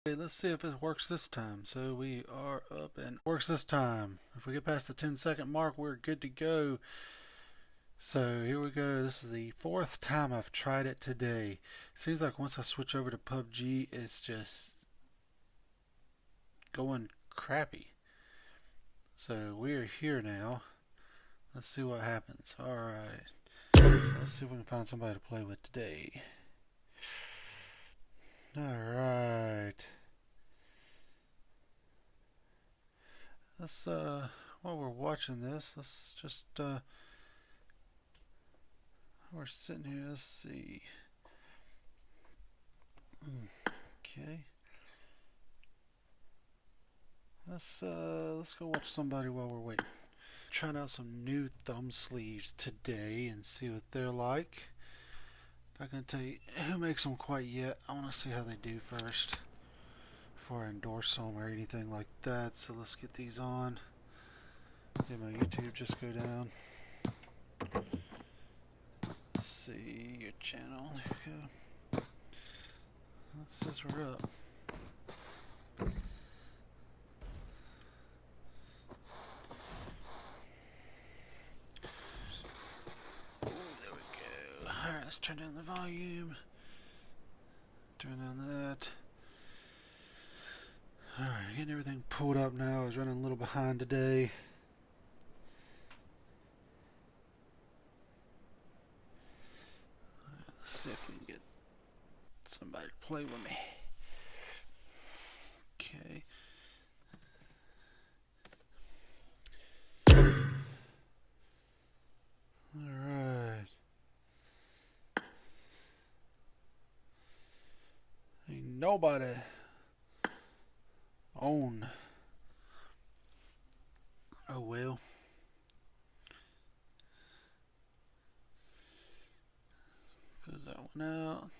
Okay, let's see if it works this time. So we are up and works this time. If we get past the 10-second mark, we're good to go. So here we go. This is the fourth time I've tried it today. Seems like once I switch over to PUBG, it's just going crappy. So we're here now. Let's see what happens. Alright. So let's see if we can find somebody to play with today. Alright. Let's while we're watching this, let's just we're sitting here, let's see. Okay. Let's go watch somebody while we're waiting. Trying out some new thumb sleeves today and see what they're like. Not gonna tell you who makes them quite yet. I want to see how they do first before I endorse them or anything like that. So let's get these on. Did my YouTube just go down? Let's see your channel. There we go. That says we're up. There we go. Alright, let's turn down the volume. Turn down that. Alright, getting everything pulled up now. I was running a little behind today. Let's see if we can get somebody to play with me. Okay. Alright. Ain't nobody on. Oh well. Close that one out.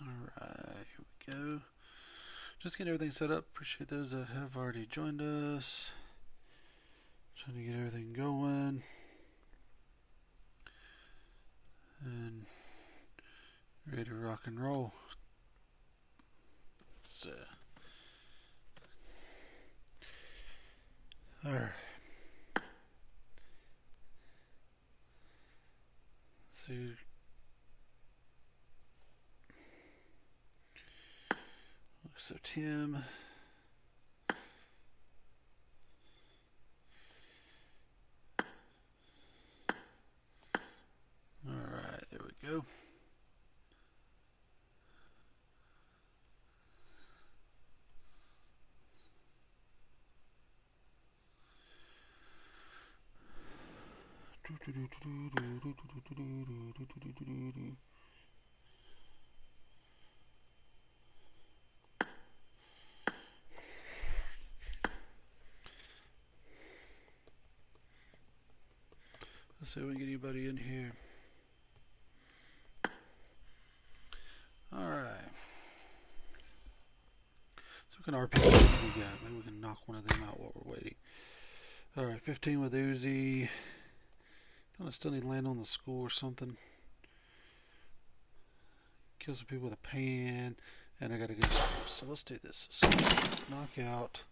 Alright, here we go. Just getting everything set up. Appreciate those that have already joined us. Trying to get everything going. And ready to rock and roll. So, alright. See. So Tim. Alright, there we go. Let's see if we can get anybody in here. Alright. So we can RPG what we got. Maybe we can knock one of them out while we're waiting. Alright, 15 with Uzi. I still need to land on the school or something. Kill some people with a pan. And I gotta go to school. So let's do this. So let's knock out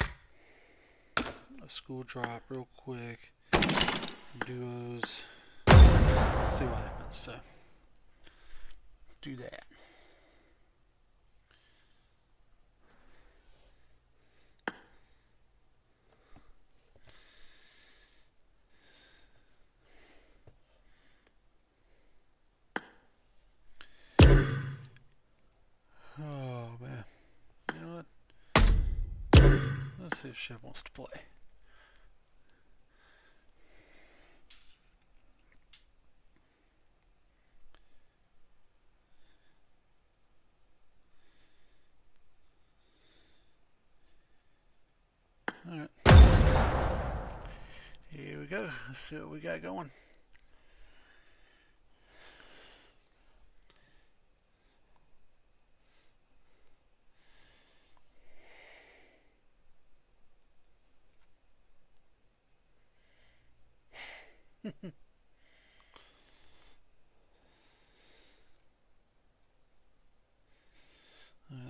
a school drop real quick. Duos. See what happens. So do that. Oh man. You know what? Let's see if Chef wants to play. Alright. Here we go. Let's see what we got going.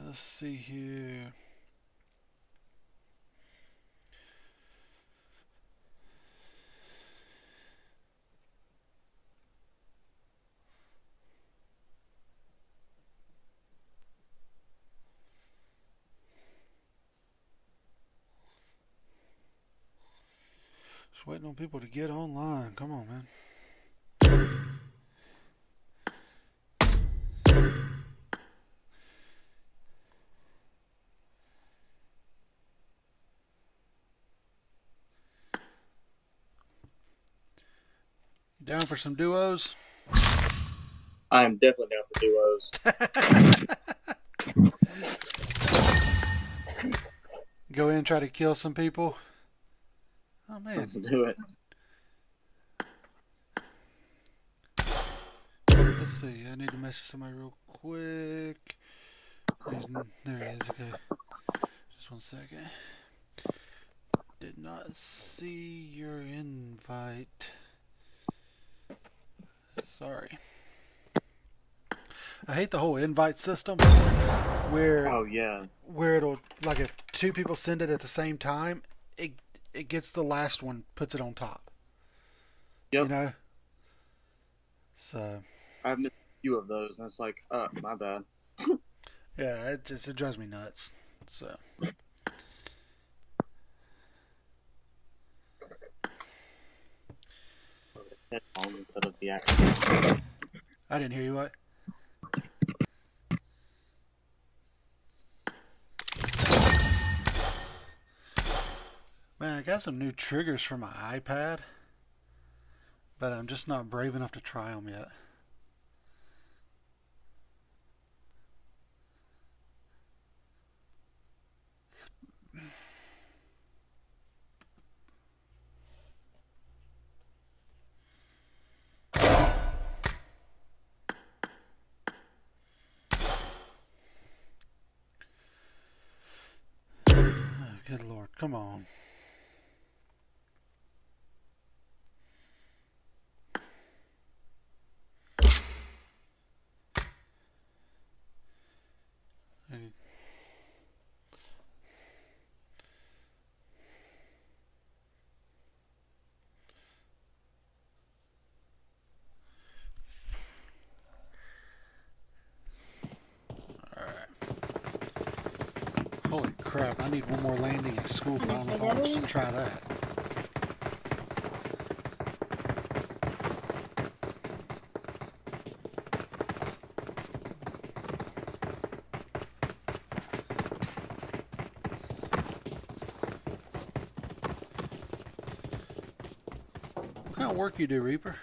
Let's see here. Just waiting on people to get online. Come on, man. Down for some duos? I am definitely down for duos. Go in and try to kill some people? Oh, man. Let's do it. Let's see. I need to message somebody real quick. There he is. Okay. Just 1 second. Did not see your invite. Sorry. I hate the whole invite system where where it'll, like, if two people send it at the same time, it gets the last one, puts it on top. Yep. You know? So I've missed a few of those, and it's like, my bad. yeah, it drives me nuts. So Instead of the actual. I didn't hear you. What? Man, I got some new triggers for my iPad, but I'm just not brave enough to try them yet. Oh, good Lord, come on. Holy crap, I need one more landing at school, but I don't know if I want to try that. What kind of work you do, Reaper?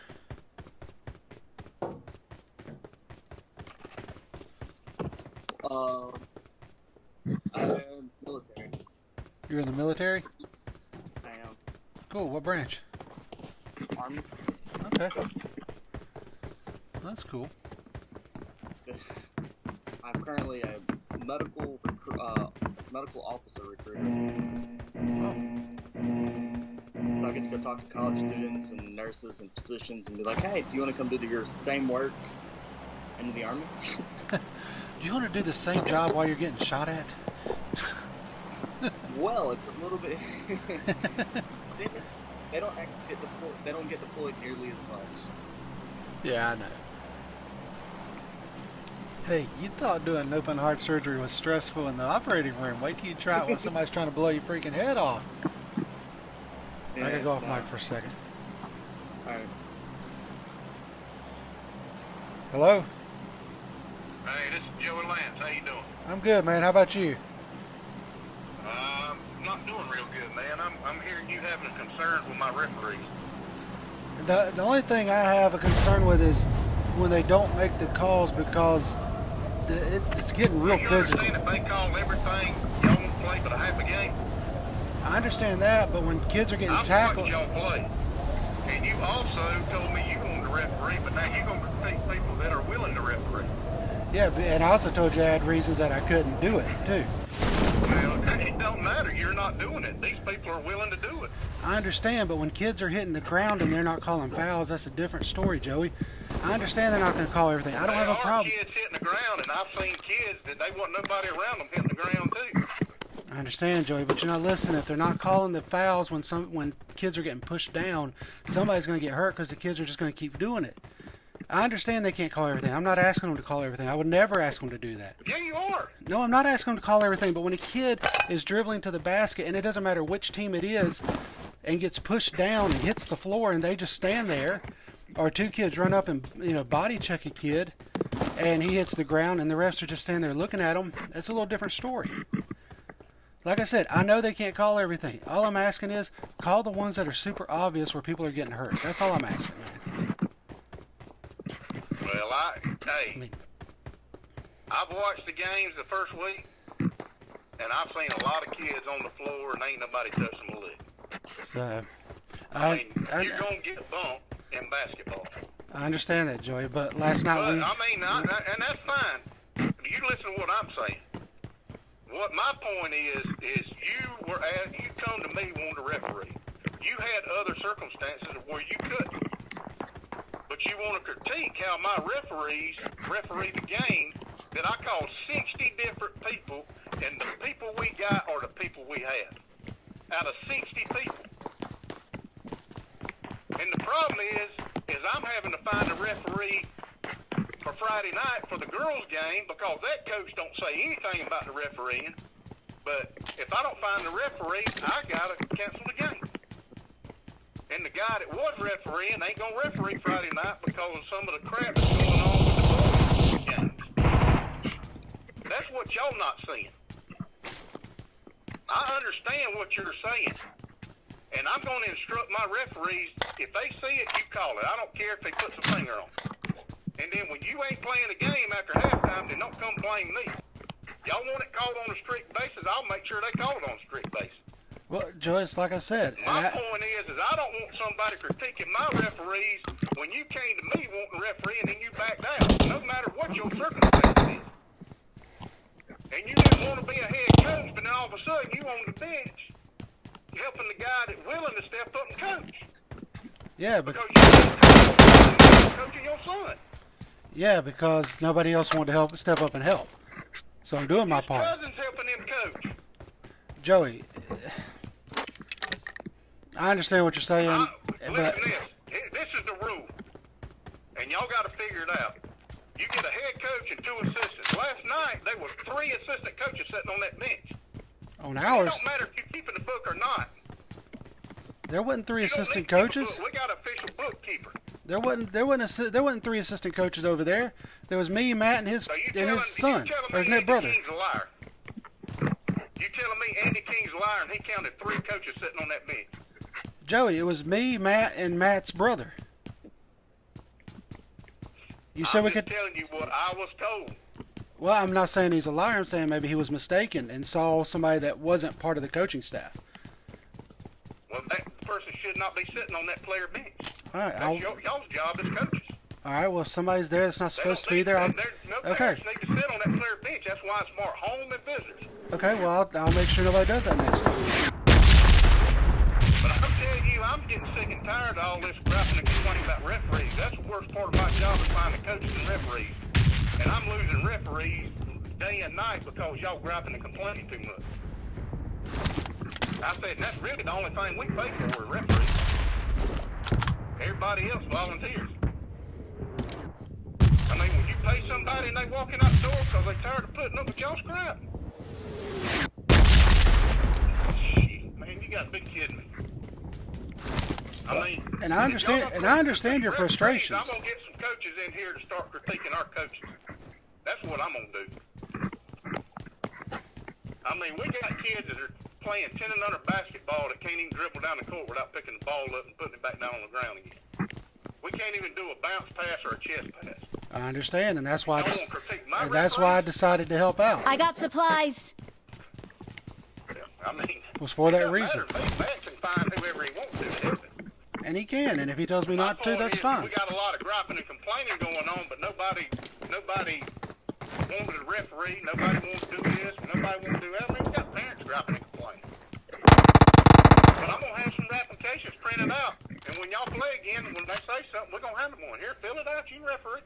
I'm military. You're in the military? I am. Cool, what branch? Army. Okay. That's cool. I'm currently a medical officer recruiter. Oh. So I get to go talk to college students and nurses and physicians and be like, hey, do you want to come do your same work in the Army? Do you want to do the same job while you're getting shot at? Well, it's a little bit. They don't actually get deployed. They don't get deployed nearly as much. Yeah, I know. Hey, you thought doing open heart surgery was stressful in the operating room. Wait till you try it when somebody's trying to blow your freaking head off. Yeah, I gotta go off mic for a second. Alright. Hello? Hey, this is Joey Lance. How you doing? I'm good, man. How about you? Not doing real good, man. I'm hearing you having a concern with my referees. The only thing I have a concern with is when they don't make the calls, because it's getting real You physical. understand if they call everything, y'all won't play but a half a game? I understand that, but when kids are getting I've tackled, watched y'all play. And you also told me you wanted to referee, but now you're going to critique people that are willing to referee. yeah, and I also told you I had reasons that I couldn't do it too. Well, it don't matter. You're not doing it. These people are willing to do it. I understand, but when kids are hitting the ground and they're not calling fouls, that's a different story, Joey. I understand they're not going to call everything. I don't have a problem. There are kids hitting the ground, and I've seen kids that they want nobody around them hitting the ground too. I understand, Joey, but you're not listening. If they're not calling the fouls when kids are getting pushed down, somebody's going to get hurt because the kids are just going to keep doing it. I understand they can't call everything. I'm not asking them to call everything. I would never ask them to do that. Yeah, you are. No, I'm not asking them to call everything, but when a kid is dribbling to the basket, and it doesn't matter which team it is, and gets pushed down and hits the floor and they just stand there, or two kids run up and body check a kid and he hits the ground and the refs are just standing there looking at him, that's a little different story. Like I said, I know they can't call everything. All I'm asking is call the ones that are super obvious where people are getting hurt. That's all I'm asking, man. Well, I've watched the games the first week, and I've seen a lot of kids on the floor, and ain't nobody touching the lick. So, you're going to get bumped in basketball. I understand that, Joey, but last night and that's fine. You listen to what I'm saying. What my point is you come to me wanting to referee. You had other circumstances where you couldn't. But you want to critique how my referees referee the game that I call 60 different people, and the people we got are the people we had. Out of 60 people. And the problem is I'm having to find a referee for Friday night for the girls' game because that coach don't say anything about the refereeing. But if I don't find the referee, I got to cancel the game. And the guy that was refereeing ain't going to referee Friday night because of some of the crap that's going on with the boys' games. That's what y'all not seeing. I understand what you're saying. And I'm going to instruct my referees, if they see it, you call it. I don't care if they put the finger on it. And then when you ain't playing the game after halftime, then don't come blame me. Y'all want it called on a strict basis, I'll make sure they call it on a strict basis. Well, Joyce, like I said, my point is I don't want somebody critiquing my referees when you came to me wanting to referee and then you backed out, no matter what your circumstances is. And you didn't want to be a head coach, but then all of a sudden you on the bench helping the guy that's willing to step up and coach. Yeah, because you're coaching your son. Yeah, because nobody else wanted to step up and help. So I'm doing my part. His cousin's helping him coach. Joey, I understand what you're saying. Listen to this. This is the rule. And y'all got to figure it out. You get a head coach and 2 assistants. Last night, there was 3 assistant coaches sitting on that bench. On ours? It don't matter if you're keeping the book or not. There wasn't 3 assistant coaches. We got an official bookkeeper. There wasn't 3 assistant coaches over there. There was me, Matt, and his son, or his brother. King's a liar. You telling me Andy King's a liar and he counted 3 coaches sitting on that bench? Joey, it was me, Matt, and Matt's brother. You said we could. I'm just telling you what I was told. Well, I'm not saying he's a liar. I'm saying maybe he was mistaken and saw somebody that wasn't part of the coaching staff. Well, that person should not be sitting on that player bench. All right, That's y'all's job as coaches. All right, well, if somebody's there that's not supposed to be there, no players need to sit on that player bench. That's why it's more home and visitors. Okay, well, I'll make sure nobody does that next time. But I'm telling you, I'm getting sick and tired of all this griping and complaining about referees. That's the worst part of my job is finding coaches and referees. And I'm losing referees day and night because y'all griping and complaining too much. I said, that's really the only thing we pay for is referees. Everybody else volunteers. I mean, when you pay somebody and they walking out the door because they're tired of putting up with y'all's crap. Shit, man, you got to be kidding me. I mean, and I understand your frustrations. I'm gonna get some coaches in here to start critiquing our coaches. That's what I'm gonna do. I mean, we got kids that are playing 10 and under basketball that can't even dribble down the court without picking the ball up and putting it back down on the ground again. We can't even do a bounce pass or a chest pass. I understand, and that's why I decided to help out. I got supplies. I mean, was for that It reason. doesn't matter. Matt can find whoever he wants to help him. And he can, and if he tells me not to, that's fine. We got a lot of griping and complaining going on, but nobody wanted a referee. Nobody wants to do this. Nobody wants to do that. I mean, we got parents griping and complaining. But I'm gonna have some applications printed out, and when y'all play again, when they say something, we're gonna hand them one. Here, fill it out. You can referee.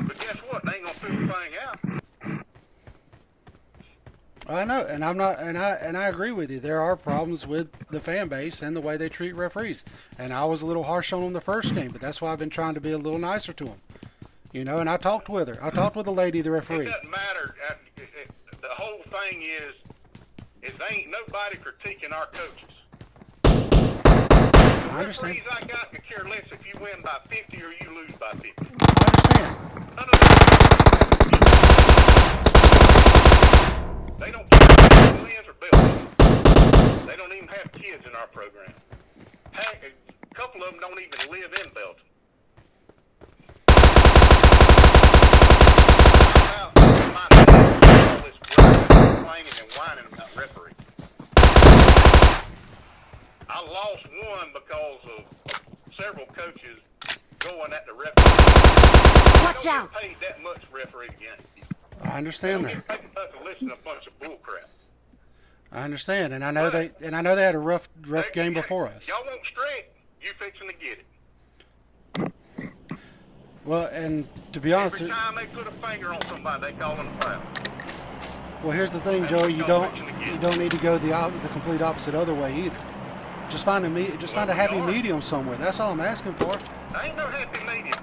But guess what? They ain't gonna fill the thing out. I know, and I agree with you. There are problems with the fan base and the way they treat referees. And I was a little harsh on them the first game, but that's why I've been trying to be a little nicer to them. You know, and I talked with her. I talked with the lady, the referee. It doesn't matter. The whole thing is there ain't nobody critiquing our coaches. I understand. Referees I got could care less if you win by 50 or you lose by 50. I understand. None of them. They don't care if wins or Belton. They don't even have kids in our program. Heck, a couple of them don't even live in Belton. All this complaining and whining about referees. I lost one because of several coaches going at the referee. Watch out! They don't get paid that much to referee again. I understand They that. don't get paid to listen to a bunch of bull crap. I understand, and I know they had a rough game before us. Y'all want straight, you fixing to get it. Well, and to be honest, Every time they put a finger on somebody, they call them a foul. well, here's the thing, Joey. You don't need to go the complete opposite other way either. Just find a happy medium somewhere. That's all I'm asking for. There ain't no happy medium.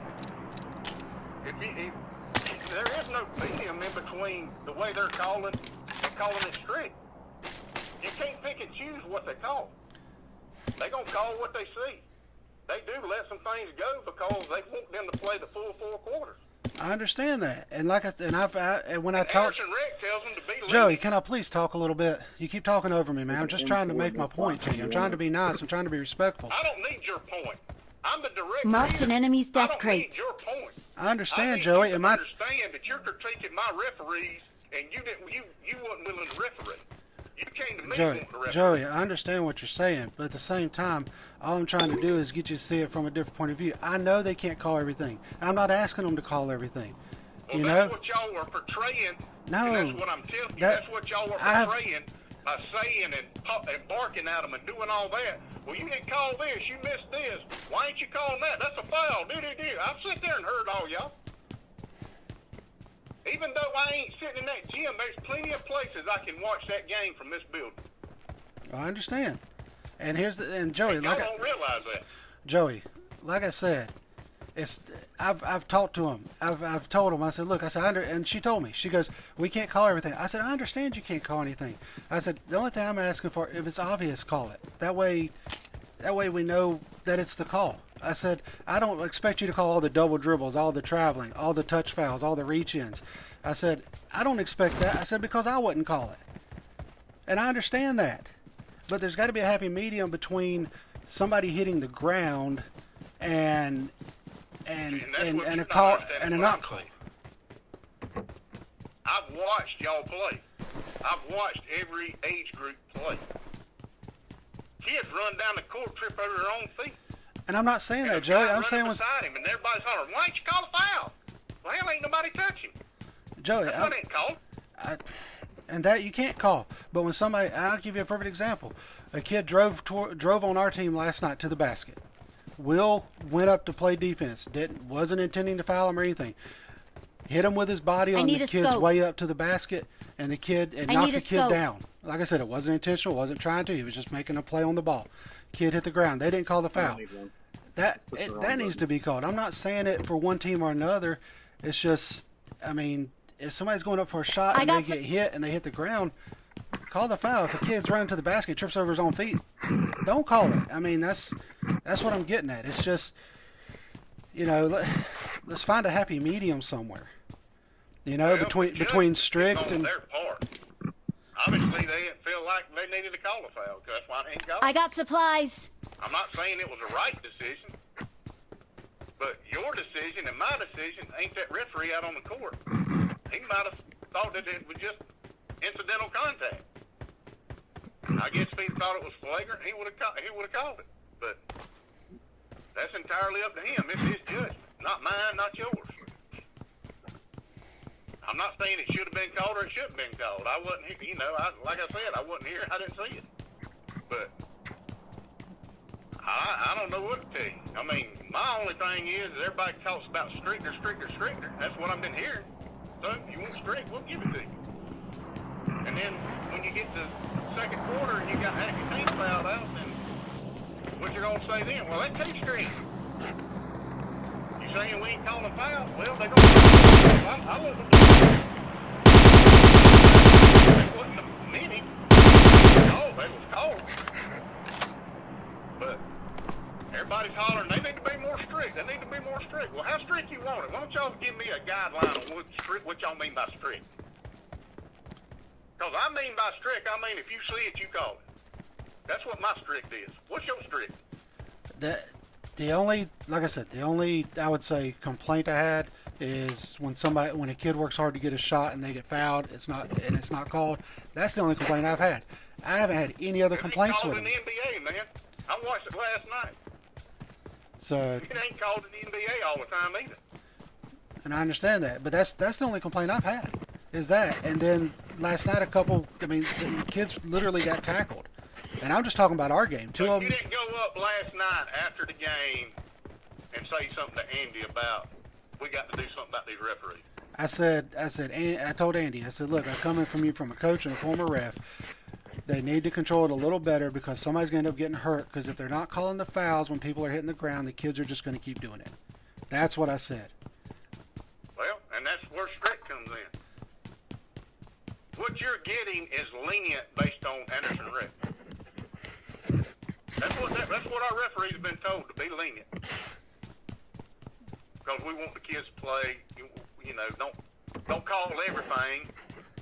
There is no medium in between the way they're calling and calling it strict. You can't pick and choose what they call. They gonna call what they see. They do let some things go because they want them to play the full 4 quarters. I understand that, and when I talk, Anderson Rick tells them to be Joey, lenient. can I please talk a little bit? You keep talking over me, man. I'm just trying to make my point to you. I'm trying to be nice. I'm trying to be respectful. I don't need your point. I'm the director. Marked an enemy's I death don't crate. need your point. I understand, I Joey. need And you to understand that you're critiquing my referees, and you wasn't willing to referee. You came to me wanting to referee. Joey, I understand what you're saying, but at the same time, all I'm trying to do is get you to see it from a different point of view. I know they can't call everything. I'm not asking them to call everything. Well, You that's know? what y'all were portraying. No, And that's what I'm telling you. that- That's what y'all were I've- portraying by saying and barking at them and doing all that. Well, you didn't call this. You missed this. Why ain't you calling that? That's a foul. I've sat there and heard all y'all. Even though I ain't sitting in that gym, there's plenty of places I can watch that game from this building. I understand. And Joey, Y'all don't realize that. Joey, like I said, I've talked to him. I've told him. I said, look, and she told me. She goes, we can't call everything. I said, I understand you can't call anything. I said, the only thing I'm asking for, if it's obvious, call it. That way we know that it's the call. I said, I don't expect you to call all the double dribbles, all the traveling, all the touch fouls, all the reach-ins. I said, I don't expect that. I said, because I wouldn't call it. And I understand that. But there's got to be a happy medium between somebody hitting the ground and a call and a not call. I've watched y'all play. I've watched every age group play. Kids run down the court, trip over their own feet. And I'm not saying that, Joey. I'm saying beside him, and everybody's hollering, "Why ain't you call a foul?" Well, hell, ain't nobody touching. Joey, That's what ain't called. and that you can't call. But when I'll give you a perfect example. A kid drove on our team last night to the basket. Will went up to play defense. Wasn't intending to foul him or anything. Hit him with his body on the kid's way up to the basket, and knocked the kid down. Like I said, it wasn't intentional. Wasn't trying to. He was just making a play on the ball. Kid hit the ground. They didn't call the foul. That needs to be called. I'm not saying it for one team or another. It's just, I mean, if somebody's going up for a shot and they get hit and they hit the ground, call the foul. If a kid's running to the basket, trips over his own feet, don't call it. I mean, that's what I'm getting at. It's just, let's find a happy medium somewhere. Between strict and. Their part. Obviously, they didn't feel like they needed to call a foul, because that's why they ain't got it. I got supplies. I'm not saying it was a right decision, but your decision and my decision ain't that referee out on the court. He might have thought that it was just incidental contact. I guess if he thought it was flagrant, he would have called it. But that's entirely up to him. It's his judgment, not mine, not yours. I'm not saying it should have been called or it shouldn't have been called. I wasn't here, like I said, I wasn't here. I didn't see it. But I don't know what to tell you. I mean, my only thing is everybody talks about stricter. That's what I've been hearing. So if you want strict, we'll give it to you. And then when you get to second quarter and you got half your team fouled out, then what you gonna say then? Well, that's too strict. You saying we ain't calling fouls? Well, they gonna. I wasn't. It wasn't many. Oh, they was cold. But everybody's hollering, they need to be more strict. They need to be more strict. Well, how strict you want it? Why don't y'all give me a guideline on what y'all mean by strict? Because I mean by strict, I mean if you see it, you call it. That's what my strict is. What's your strict? The only, like I said, I would say complaint I had is when a kid works hard to get a shot and they get fouled, it's not called. That's the only complaint I've had. I haven't had any other complaints with it. It ain't called in the NBA, man. I watched it last night. So it ain't called in the NBA all the time either. And I understand that, but that's the only complaint I've had is that. And then last night, the kids literally got tackled. And I'm just talking about our game. Two of them. You didn't go up last night after the game and say something to Andy about we got to do something about these referees. I told Andy, I said, look, I'm coming from you from a coach and a former ref. They need to control it a little better because somebody's going to end up getting hurt. Because if they're not calling the fouls when people are hitting the ground, the kids are just going to keep doing it. That's what I said. Well, and that's where strict comes in. What you're getting is lenient based on Anderson Rick. That's what our referees have been told, to be lenient. Because we want the kids to play. Don't call everything.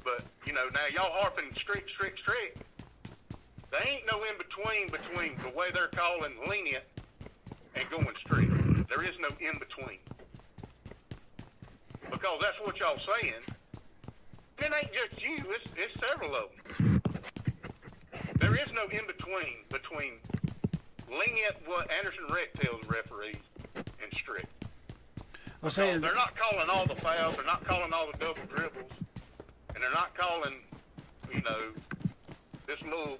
But now y'all harping strict. There ain't no in between the way they're calling lenient and going strict. There is no in between. Because that's what y'all saying. It ain't just you, it's several of them. There is no in between lenient, what Anderson Rec tells referees, and strict. They're not calling all the fouls, they're not calling all the double dribbles, and they're not calling, this little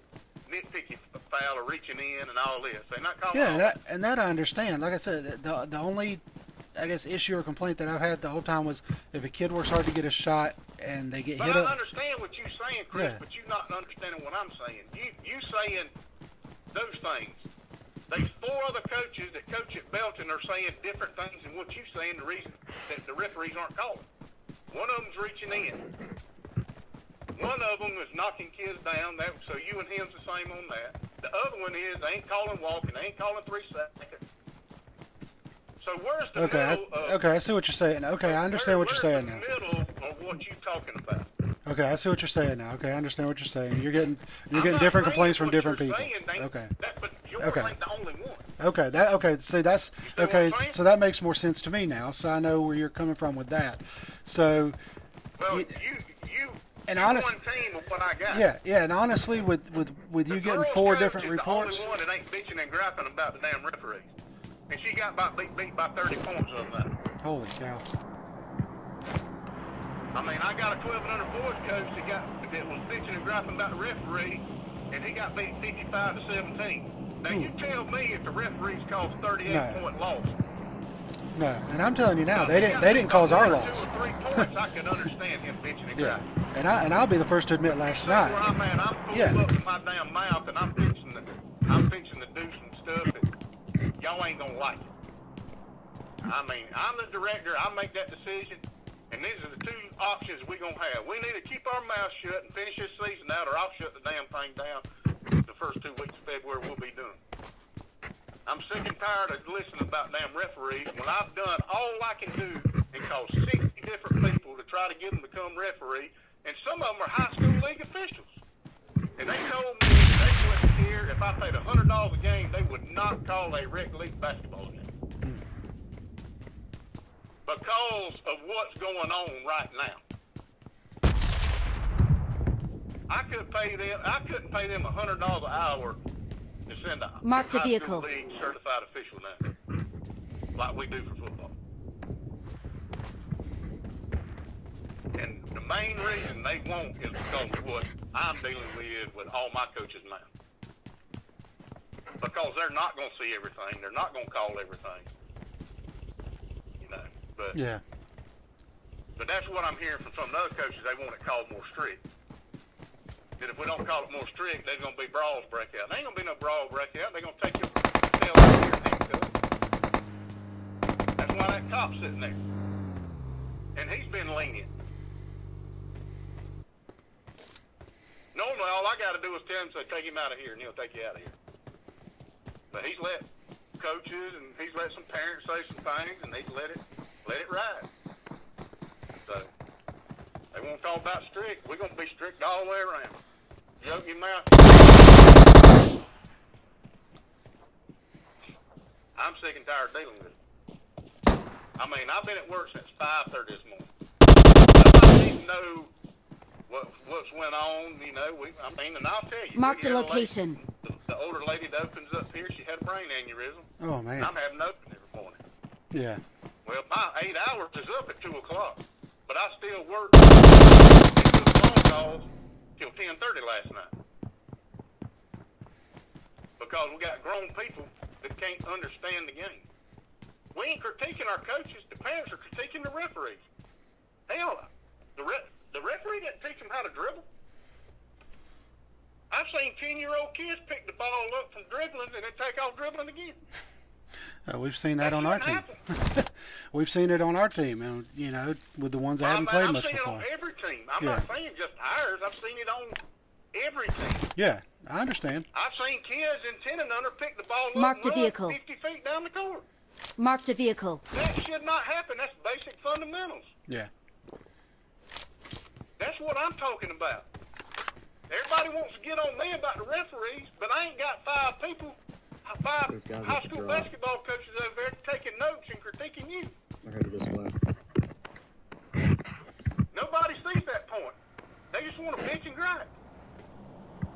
nitpicky foul of reaching in and all this. They're not calling all that. And that I understand. Like I said, the only, I guess, issue or complaint that I've had the whole time was if a kid works hard to get a shot and they get hit up. I understand what you're saying, Chris, but you're not understanding what I'm saying. You saying those things. There's 4 other coaches that coach at Belton are saying different things than what you're saying, the reason that the referees aren't calling. One of them's reaching in. One of them is knocking kids down, so you and him's the same on that. The other one is they ain't calling walking, they ain't calling 3 seconds. So where's the middle of... Okay, I see what you're saying. Okay, I understand what you're saying now. Where's the middle of what you're talking about? Okay, I see what you're saying now. Okay, I understand what you're saying. You're getting different complaints from different people. Okay. But yours ain't the only one. Okay. See, that's okay. So that makes more sense to me now. So I know where you're coming from with that. So. Well, you and one honest, team of what I got. Yeah, and honestly, with you getting 4 different reports. The only one that ain't bitching and griping about the damn referees, and she got beat by 30 points of that. Holy cow. I mean, I got a 1,200 boys coach that was bitching and griping about the referee, and he got beat 55-17. Now, you tell me if the referees caused 38-point loss. No, and I'm telling you now, they didn't cause our loss. 2 or 3 points, I can understand him bitching and griping. And I'll be the first to admit last night. Where I'm at, I'm full up in my damn mouth, and I'm fixing to do some stuff that y'all ain't gonna like. I mean, I'm the director. I make that decision. And these are the 2 options we're going to have. We need to keep our mouth shut and finish this season out, or I'll shut the damn thing down the first 2 weeks of February we'll be done. I'm sick and tired of listening about damn referees when I've done all I can do and call 60 different people to try to get them to become referee, and some of them are high school league officials. And they told me they wouldn't care if I paid $100 a game, they would not call a rec league basketball game. Because of what's going on right now. I couldn't pay them $100 an hour to send a Marked a high vehicle. school league certified official now, like we do for football. And the main reason they won't is because of what I'm dealing with all my coaches now. Because they're not going to see everything. They're not going to call everything. You know, but Yeah. But that's what I'm hearing from some of the other coaches. They want it called more strict. That if we don't call it more strict, there's going to be brawls break out. There ain't going to be no brawl break out. They're going to take your tail out here and handcuff it. That's why that cop's sitting there. And he's been lenient. Normally, all I got to do is tell him, say, take him out of here, and he'll take you out of here. But he's let coaches and he's let some parents say some things, and he's let it ride. So they won't talk about strict. We're gonna be strict all the way around. You open your mouth. I'm sick and tired of dealing with it. I mean, I've been at work since 5:30 this morning. Nobody needs to know what's went on. You know, and I'll tell you. Marked a we had location. The older lady that opens up here, she had a brain aneurysm. Oh, man. I'm having open every morning. Yeah. Well, my 8 hours is up at 2 o'clock, but I still worked phone calls till 10:30 last night. Because we got grown people that can't understand the game. We ain't critiquing our coaches. The parents are critiquing the referees. Hell, the referee didn't teach them how to dribble. I've seen 10-year-old kids pick the ball up from dribbling and then take off dribbling again. We've seen that on our team. We've seen it on our team, and you know, with the ones that haven't played much before. I've seen it on every team. I'm not saying just ours. I've seen it on every team. Yeah, I understand. I've seen kids in 10 and under pick the ball up Marked a and vehicle. run 50 feet down the court. Marked a vehicle. That should not happen. That's basic fundamentals. Yeah. That's what I'm talking about. Everybody wants to get on me about the referees, but I ain't got five high school basketball coaches over there taking notes and critiquing you. I heard it this way. Nobody sees that point. They just want to bitch and gripe.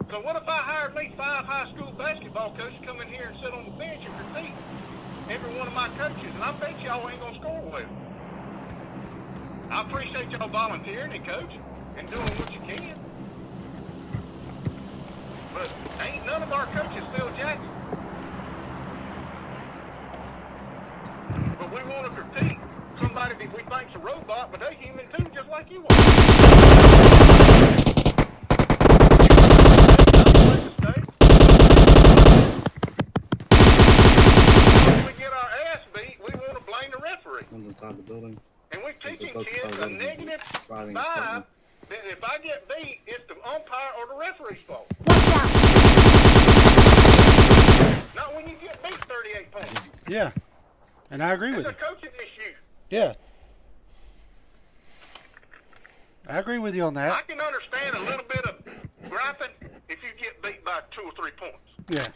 So what if I hired me 5 high school basketball coaches to come in here and sit on the bench and critique every one of my coaches, and I bet y'all ain't going to score well. I appreciate y'all volunteering and coaching and doing what you can. But ain't none of our coaches Phil Jackson. But we want to critique somebody that we think's a robot, but they're human too, just like you are. When we get our ass beat, we want to blame the referee. One's inside the building. And we're teaching kids a negative vibe that if I get beat, it's the umpire or the referee's fault. Watch out! Not when you get beat 38 points. Yeah. And I agree with It's you. a coaching issue. Yeah. I agree with you on I that. can understand a little bit of griping if you get beat by 2 or 3 points. Yeah.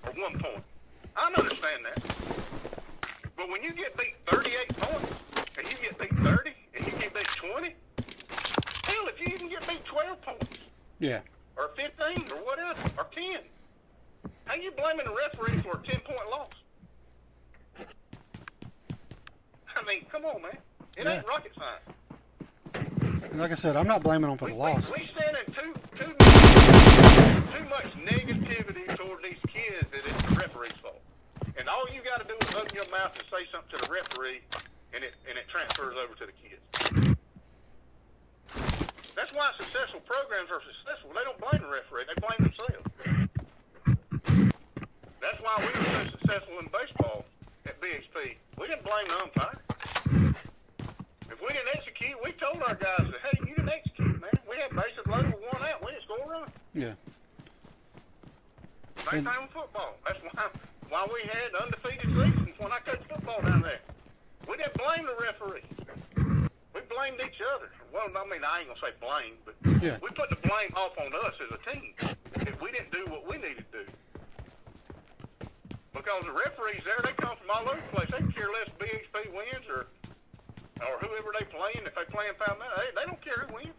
Or 1 point. I understand that. But when you get beat 38 points, and you get beat 30, and you get beat 20, hell, if you even get beat 12 points, Yeah. or 15, or whatever, or 10, how you blaming the referee for a 10-point loss? I mean, come on, man. It Yeah. ain't rocket science. And like I said, I'm not blaming them for the loss. We stand in too much negativity toward these kids that it's the referee's fault. And all you got to do is open your mouth and say something to the referee, and it transfers over to the kids. That's why successful programs are successful. They don't blame the referee. They blame themselves. That's why we were so successful in baseball at BXP. We didn't blame the umpire. If we didn't execute, we told our guys that, hey, you didn't execute, man. We had bases loaded with 1 out. We didn't score a run. Yeah. Same thing with football. That's why we had undefeated seasons when I coached football down there. We didn't blame the referee. We blamed each other. Well, I mean, I ain't going to say blame, but Yeah. we put the blame off on us as a team if we didn't do what we needed to do. Because the referees there, they come from all over the place. They can care less if BXP wins or whoever they playing. If they playing 5 minutes, they don't care who wins.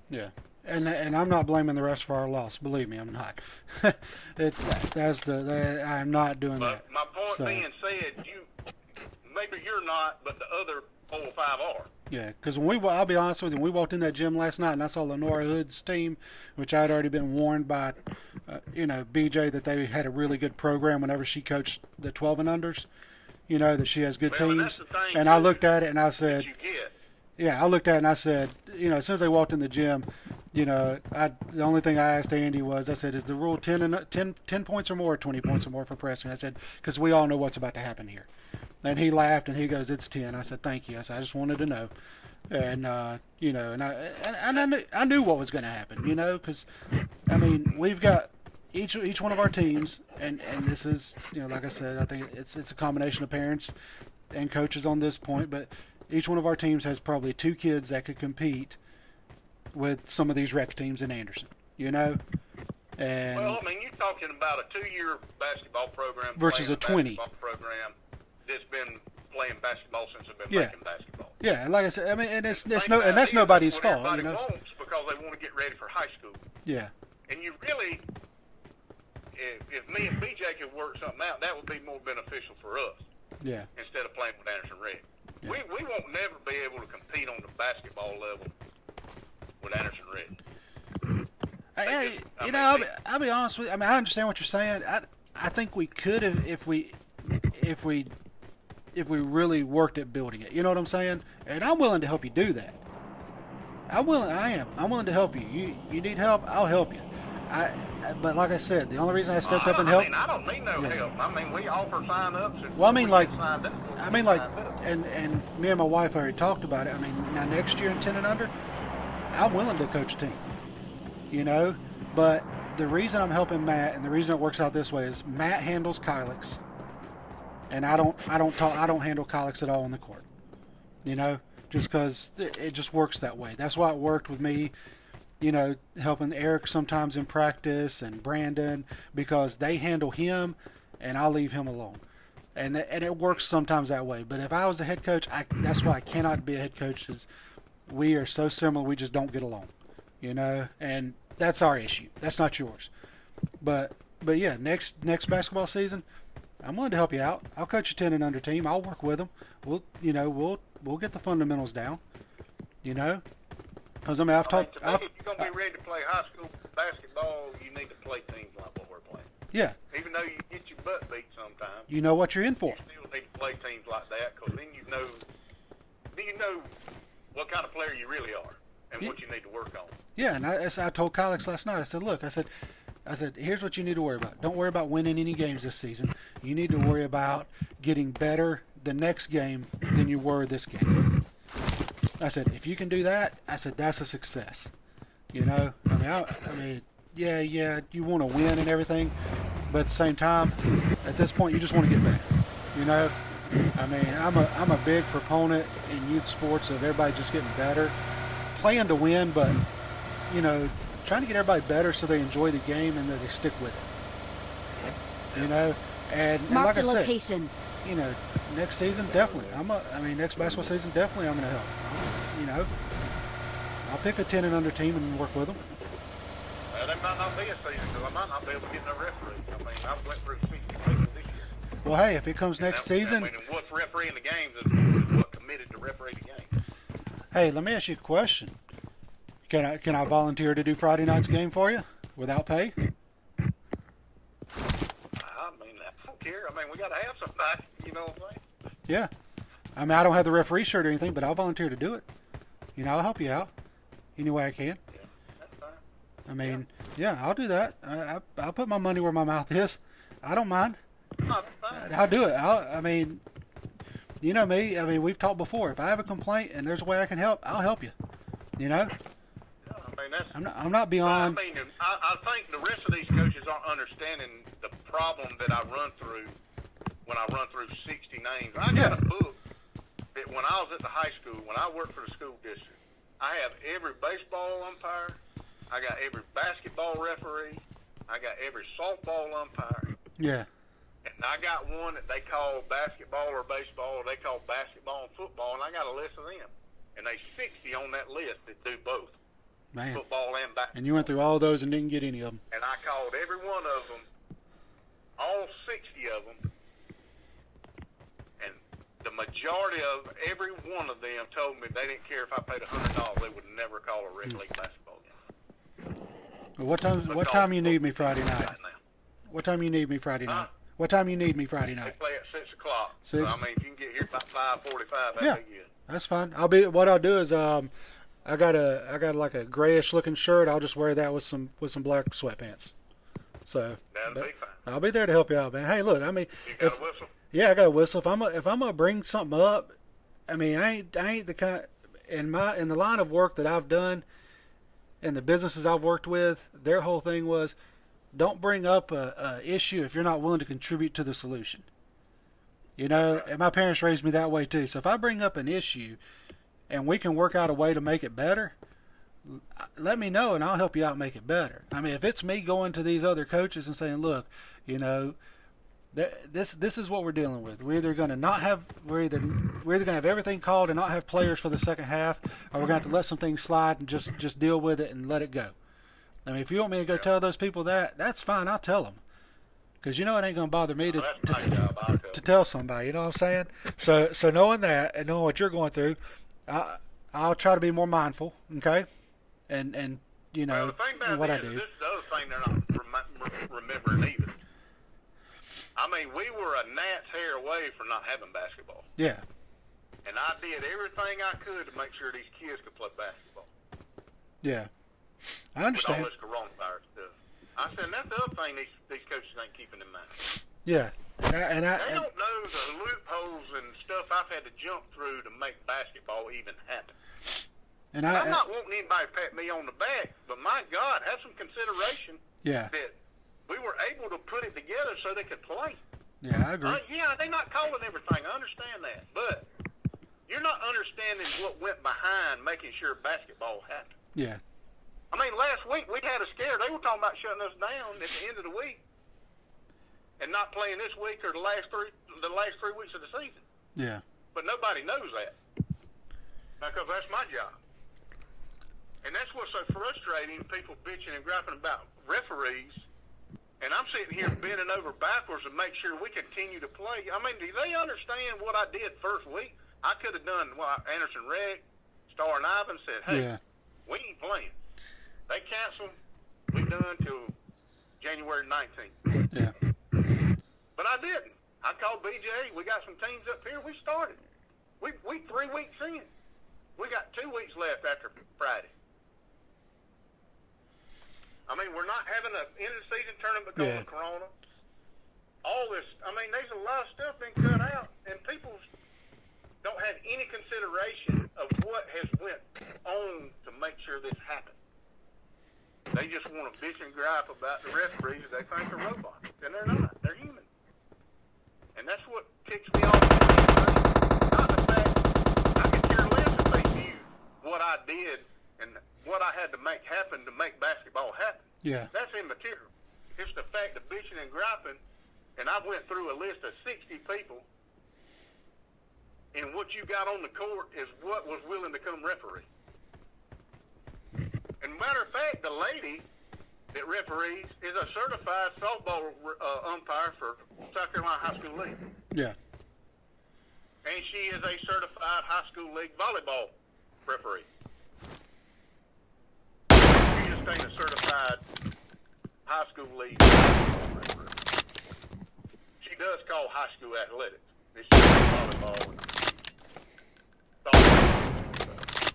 Yeah. And I'm not blaming the rest for our loss. Believe me, I'm not. I'm not doing that. But my point being said, maybe you're not, but the other 4 or 5 are. Yeah, because I'll be honest with you, when we walked in that gym last night and I saw Lenora Hood's team, which I had already been warned by, BJ, that they had a really good program whenever she coached the 12 and unders, that she has good teams. And I looked at it and I said, I looked at it and I said, as soon as they walked in the gym, the only thing I asked Andy was, I said, is the rule 10 points or more, or 20 points or more for pressing? I said, because we all know what's about to happen here. And he laughed and he goes, it's 10. I said, thank you. I said, I just wanted to know. And, and I knew what was going to happen, because, we've got each one of our teams, and this is, like I said, I think it's a combination of parents and coaches on this point, but each one of our teams has probably 2 kids that could compete with some of these rec teams in Anderson, And well, you're talking about a 2-year basketball program versus a 20 program that's been playing basketball since they've been making basketball. Yeah, and like I said, and that's nobody's fault, Everybody wants because they want to get ready for high school. Yeah. And you really, if me and BJ could work something out, that would be more beneficial for us. Yeah. Instead of playing with Anderson Red. Yeah. We won't never be able to compete on the basketball level with Anderson Red. I'll be honest with you. I understand what you're saying. I think we could have if we really worked at building it. You know what I'm saying? And I'm willing to help you do that. I'm willing to help you. You need help, I'll help you. But like I said, the only reason I stepped up and helped. I don't need no help. We offer sign-ups. And me and my wife already talked about it. Now next year in 10 and under, I'm willing to coach a team. But the reason I'm helping Matt and the reason it works out this way is Matt handles Kylix, and I don't handle Kylix at all on the court. Just because it just works that way. That's why it worked with me. Helping Eric sometimes in practice and Brandon, because they handle him and I'll leave him alone. And it works sometimes that way. But if I was a head coach, that's why I cannot be a head coach, is we are so similar, we just don't get along. And that's our issue. That's not yours. But yeah, next basketball season, I'm willing to help you out. I'll coach a 10 and under team. I'll work with them. We'll get the fundamentals down. Because I've talked. If you're gonna be ready to play high school basketball, you need to play teams like what we're playing. Yeah. Even though you get your butt beat sometimes, you know what you're in for. You still need to play teams like that, because then you know what kind of player you really are and what you need to work on. Yeah, and I told Kylix last night. I said, look, I said, here's what you need to worry about. Don't worry about winning any games this season. You need to worry about getting better the next game than you were this game. I said, if you can do that, I said, that's a success. You want to win and everything, but at the same time, at this point, you just want to get better. I'm a big proponent in youth sports of everybody just getting better, playing to win, but trying to get everybody better so they enjoy the game and that they stick with it. And like I said, location. Next season definitely. Next basketball season definitely I'm going to help. I'll pick a 10 and under team and work with them. Well, that might not be a season, because I might not be able to get no referee. I went through 60 people this year. Well, hey, if it comes next season. And what's refereeing the games is what committed to referee the game. Hey, let me ask you a question. Can I volunteer to do Friday night's game for you without pay? I don't care. We got to have somebody. You know what I'm saying? Yeah. I don't have the referee shirt or anything, but I'll volunteer to do it. I'll help you out any way I can. Yeah, that's fine. I'll do that. I'll put my money where my mouth is. I don't mind. No, that's fine. I'll do it. You know me. We've talked before. If I have a complaint and there's a way I can help, I'll help you. I'm not beyond. I think the rest of these coaches aren't understanding the problem that I run through when I run through 60 names. I got a book that when I was at the high school, when I worked for the school district, I have every baseball umpire, I got every basketball referee, I got every softball umpire. Yeah. And I got one that they call basketball or baseball, or they call basketball and football, and I got a list of them. And there's 60 on that list that do both. Man. football and basketball. And you went through all those and didn't get any of them. And I called every one of them, all 60 of them, and the majority of every one of them told me they didn't care if I paid $100, they would never call a regular league basketball game. Well, what time you need me Friday night? Right now. What time you need me Friday night? What time you need me Friday They night? play at 6 o'clock. 6? So, I mean, if you can get here about 5:45, that'd Yeah. be good. That's fine. What I'll do is I got like a grayish looking shirt. I'll just wear that with some black sweatpants. So That'll be fine. I'll be there to help you out, man. Hey, look, I mean, You got a whistle? yeah, I got a whistle. If I'm gonna bring something up, I mean, I ain't the kind in the line of work that I've done, and the businesses I've worked with. Their whole thing was, don't bring up a issue if you're not willing to contribute to the solution. You know, and my parents raised me that way too. So if I bring up an issue, and we can work out a way to make it better, let me know and I'll help you out make it better. I mean, if it's me going to these other coaches and saying, look, you know, this is what we're dealing with. We're either going to have everything called and not have players for the second half, or we're going to have to let some things slide and just deal with it and let it go. I mean, if you want me to go tell those people that's fine. I'll tell them. Because, you know, it ain't going to bother me That's my job. I'll tell to tell somebody. You know what I'm saying? So knowing that and knowing what you're going through, I'll try to be more mindful, okay? And you know, well, the thing about what I this do. is this is the other thing they're not remembering either. I mean, we were a gnat's hair away from not having basketball. Yeah. And I did everything I could to make sure these kids could play basketball. Yeah. I With understand. all this coronavirus stuff. I said, and that's the other thing these coaches ain't keeping in mind. Yeah. They don't know the loopholes and stuff I've had to jump through to make basketball even happen. And I'm not wanting anybody to pat me on the back, but my God, have some consideration yeah. that we were able to put it together so they could play. Yeah, I agree. Yeah, they're not calling everything. I understand that. But you're not understanding what went behind making sure basketball happened. Yeah. I mean, last week we had a scare. They were talking about shutting us down at the end of the week and not playing this week or the last 3 weeks of the season. Yeah. But nobody knows that because that's my job. And that's what's so frustrating, people bitching and griping about referees. And I'm sitting here bending over backwards to make sure we continue to play. I mean, do they understand what I did first week? I could have done what Anderson Reg, Star and Ivan said, hey, we ain't playing. They canceled. We done till January 19th. Yeah. But I didn't. I called BJ. We got some teams up here. We started. We 3 weeks in. We got 2 weeks left after Friday. I mean, we're not having an end-of-season tournament because of Corona. All this, I mean, there's a lot of stuff being cut out, and people don't have any consideration of what has went on to make sure this happened. They just want to bitch and gripe about the referees that they think are robots, and they're not. They're human. And that's what ticks me off. Not the fact I could care less if they knew what I did and what I had to make happen to make basketball happen. Yeah. That's immaterial. It's the fact of bitching and griping, and I went through a list of 60 people, and what you got on the court is what was willing to come referee. And matter of fact, the lady that referees is a certified softball umpire for South Carolina High School League. Yeah. And she is a certified high school league volleyball referee. She just ain't a certified high school league referee. She does call high school athletics. It's just volleyball and softball.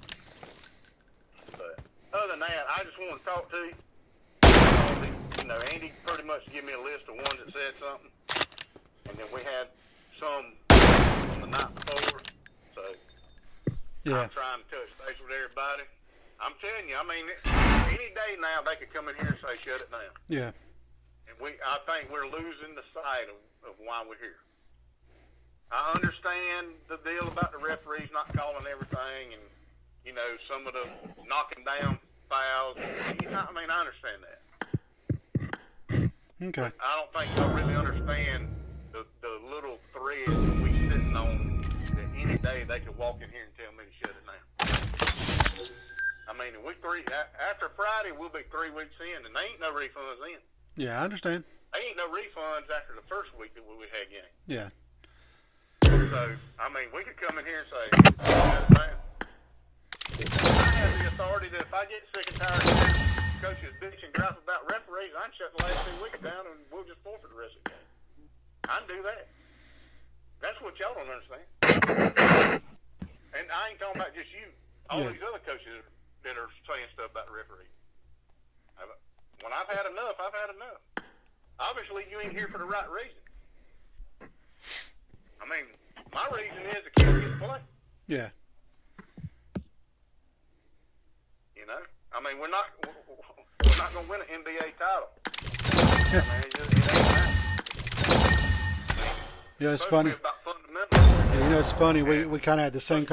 But other than that, I just want to talk to you. You know, Andy pretty much gave me a list of ones that said something. And then we had some on the night before. So I'm trying to touch base with everybody. I'm telling you, I mean, any day now they could come in here and say, shut it down. Yeah. And I think we're losing the sight of why we're here. I understand the deal about the referees not calling everything and, you know, some of the knocking down fouls. I mean, I understand that. Okay. I don't think I really understand the little thread that we sitting on that any day they could walk in here and tell me to shut it down. I mean, after Friday, we'll be 3 weeks in, and there ain't no refunds in. Yeah, I understand. There ain't no refunds after the first week that we had game. Yeah. So, I mean, we could come in here and say, man, I have the authority that if I get sick and tired of hearing coaches bitch and gripe about referees, I can shut the last 2 weeks down and we'll just forfeit the rest of the game. I can do that. That's what y'all don't understand. And I ain't talking about just you. All these other coaches that are saying stuff about the referee. When I've had enough, I've had enough. Obviously, you ain't here for the right reason. I mean, my reason is the kids get to play. Yeah. You know? I mean, we're not going to win an NBA title. I mean, it ain't that. Yeah, it's funny. About fundamentals. You know, it's funny. We kind of had the same